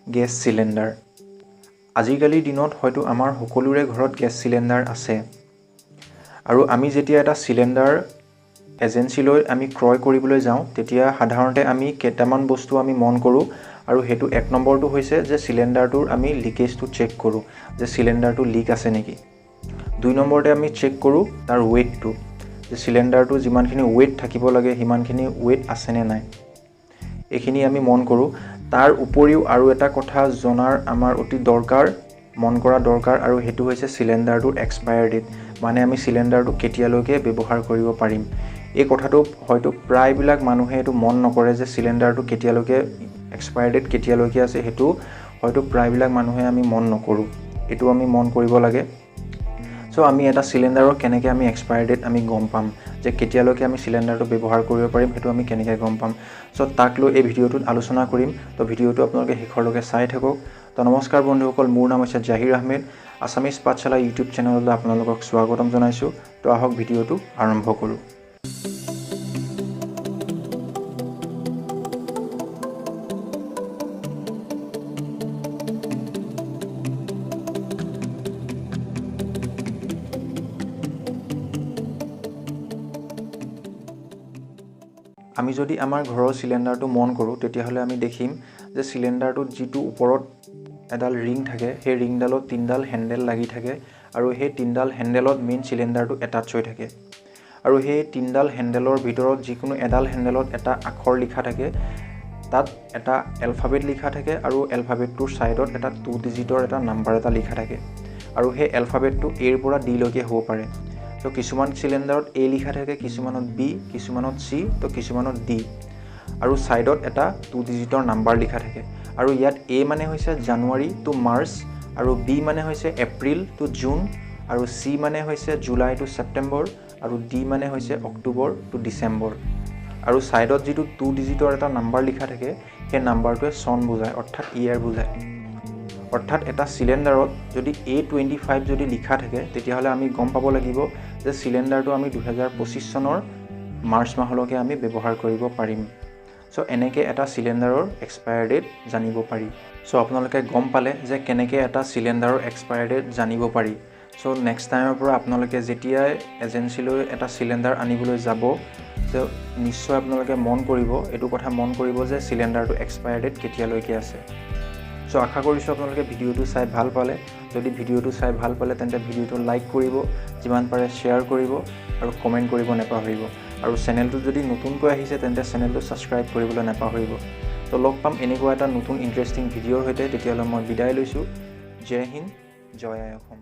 Gas cylinder. আজিকালিৰ দিনত হয়তো আমাৰ সকলোৰে ঘৰত গেছ চিলিণ্ডাৰ আছে আৰু আমি যেতিয়া এটা চিলিণ্ডাৰ এজেন্সিলৈ আমি ক্ৰয় কৰিবলৈ যাওঁ তেতিয়া সাধাৰণতে আমি কেইটামান বস্তু আমি মন কৰোঁ আৰু সেইটো এক নম্বৰটো হৈছে যে চিলিণ্ডাৰটোৰ আমি লিকেজটো চেক কৰোঁ যে চিলিণ্ডাৰটো লিক আছে নেকি। দুই নম্বৰতে আমি চেক কৰোঁ তাৰ ৱেইটটো, যে চিলিণ্ডাৰটো যিমানখিনি ৱেইট থাকিব লাগে সিমানখিনি ৱেইট আছেনে নাই, এইখিনি আমি মন কৰোঁ। তাৰ উপৰিও আৰু এটা কথা জনাৰ আমাৰ অতি দৰকাৰ, মন কৰা দৰকাৰ, আৰু সেইটো হৈছে চিলিণ্ডাৰটোৰ এক্সপায়াৰ ডেট, মানে আমি চিলিণ্ডাৰটো কেতিয়ালৈকে ব্যৱহাৰ কৰিব পাৰিম। এই কথাটো হয়তো প্ৰায়বিলাক মানুহে এইটো মন নকৰে যে চিলিণ্ডাৰটো কেতিয়ালৈকে এক্সপায়াৰ ডেট কেতিয়ালৈকে আছে, সেইটো হয়তো প্ৰায়বিলাক মানুহে আমি মন নকৰোঁ, এইটো আমি মন কৰিব লাগে। চ' আমি এটা চিলিণ্ডাৰৰ কেনেকৈ আমি এক্সপায়াৰ ডেট আমি গম পাম, যে কেতিয়ালৈকে আমি চিলিণ্ডাৰটো ব্যৱহাৰ কৰিব পাৰিম, সেইটো আমি কেনেকৈ গম পাম। চ' তাক লৈ এই ভিডিঅ'টোত আলোচনা কৰিম। তো ভিডিঅ'টো আপোনালোকে শেষৰলৈকে চাই থাকক। তো নমস্কাৰ বন্ধুসকল, মোৰ নাম হৈছে জাহিৰ আহমেদ। আছামিজ পাঠশালা ইউটিউব চেনেললৈ আপোনালোকক স্বাগতম জনাইছোঁ। তো আহক ভিডিঅ'টো আৰম্ভ কৰোঁ। আমি যদি আমাৰ ঘৰৰ চিলিণ্ডাৰটো মন কৰোঁ তেতিয়াহ'লে আমি দেখিম যে চিলিণ্ডাৰটোত যিটো ওপৰত এডাল ৰিং থাকে, সেই ৰিংডালত 3ডাল হেণ্ডেল লাগি থাকে আৰু সেই 3ডাল হেণ্ডেলত মেইন চিলিণ্ডাৰটো এটাচ হৈ থাকে। আৰু সেই 3ডাল হেণ্ডেলৰ ভিতৰত যিকোনো এডাল হেণ্ডেলত এটা আখৰ লিখা থাকে, তাত এটা এলফাবেট লিখা থাকে আৰু এলফাবেটটোৰ ছাইডত এটা 2 ডিজিটৰ এটা নাম্বাৰ এটা লিখা থাকে আৰু সেই এলফাবেটটো এৰ পৰা ডিলৈকে হ'ব পাৰে। তো কিছুমান চিলিণ্ডাৰত এ লিখা থাকে, কিছুমানত বি, কিছুমানত চি, তো কিছুমানত ডি, আৰু ছাইডত এটা 2 ডিজিটৰ নাম্বাৰ লিখা থাকে। আৰু ইয়াত এ মানে হৈছে জানুৱাৰী টু মাৰ্চ, আৰু বি মানে হৈছে এপ্ৰিল টু জুন, আৰু চি মানে হৈছে জুলাই টু ছেপ্টেম্বৰ, আৰু ডি মানে হৈছে অক্টোবৰ টু ডিচেম্বৰ। আৰু ছাইডত যিটো 2 ডিজিটৰ এটা নাম্বাৰ লিখা থাকে, সেই নাম্বাৰটোৱে চন বুজায়, অৰ্থাৎ ইয়াৰ বুজায়। অৰ্থাৎ এটা চিলিণ্ডাৰত যদি A25 যদি লিখা থাকে তেতিয়াহ'লে আমি গম পাব লাগিব যে চিলিণ্ডাৰটো আমি 2025 চনৰ মাৰ্চ মাহলৈকে আমি ব্যৱহাৰ কৰিব পাৰিম। চ' এনেকৈ এটা চিলিণ্ডাৰৰ এক্সপায়াৰ ডেট জানিব পাৰি। চ' আপোনালোকে গম পালে যে কেনেকৈ এটা চিলিণ্ডাৰৰ এক্সপায়াৰ ডেট জানিব পাৰি। চ' নেক্সট টাইমৰ পৰা আপোনালোকে যেতিয়াই এজেন্সিলৈ এটা চিলিণ্ডাৰ আনিবলৈ যাব, যে নিশ্চয় আপোনালোকে মন কৰিব, এইটো কথা মন কৰিব যে চিলিণ্ডাৰটো এক্সপায়াৰ ডেট কেতিয়ালৈকে আছে। চ' আশা কৰিছোঁ আপোনালোকে ভিডিঅ'টো চাই ভাল পালে। যদি ভিডিঅ'টো চাই ভাল পালে তেন্তে ভিডিঅ'টো লাইক কৰিব, যিমান পাৰে শ্বেয়াৰ কৰিব আৰু কমেণ্ট কৰিব নাপাহৰিব। আৰু চেনেলটো যদি নতুনকৈ আহিছে তেন্তে চেনেলটো ছাবস্ক্ৰাইব কৰিবলৈ নাপাহৰিব। তো লগ পাম এনেকুৱা এটা নতুন ইণ্টাৰেষ্টিং ভিডিঅ'ৰ সৈতে। তেতিয়াহ'লে মই বিদায় লৈছোঁ। জয় হিন্দ, জয় আই অসম।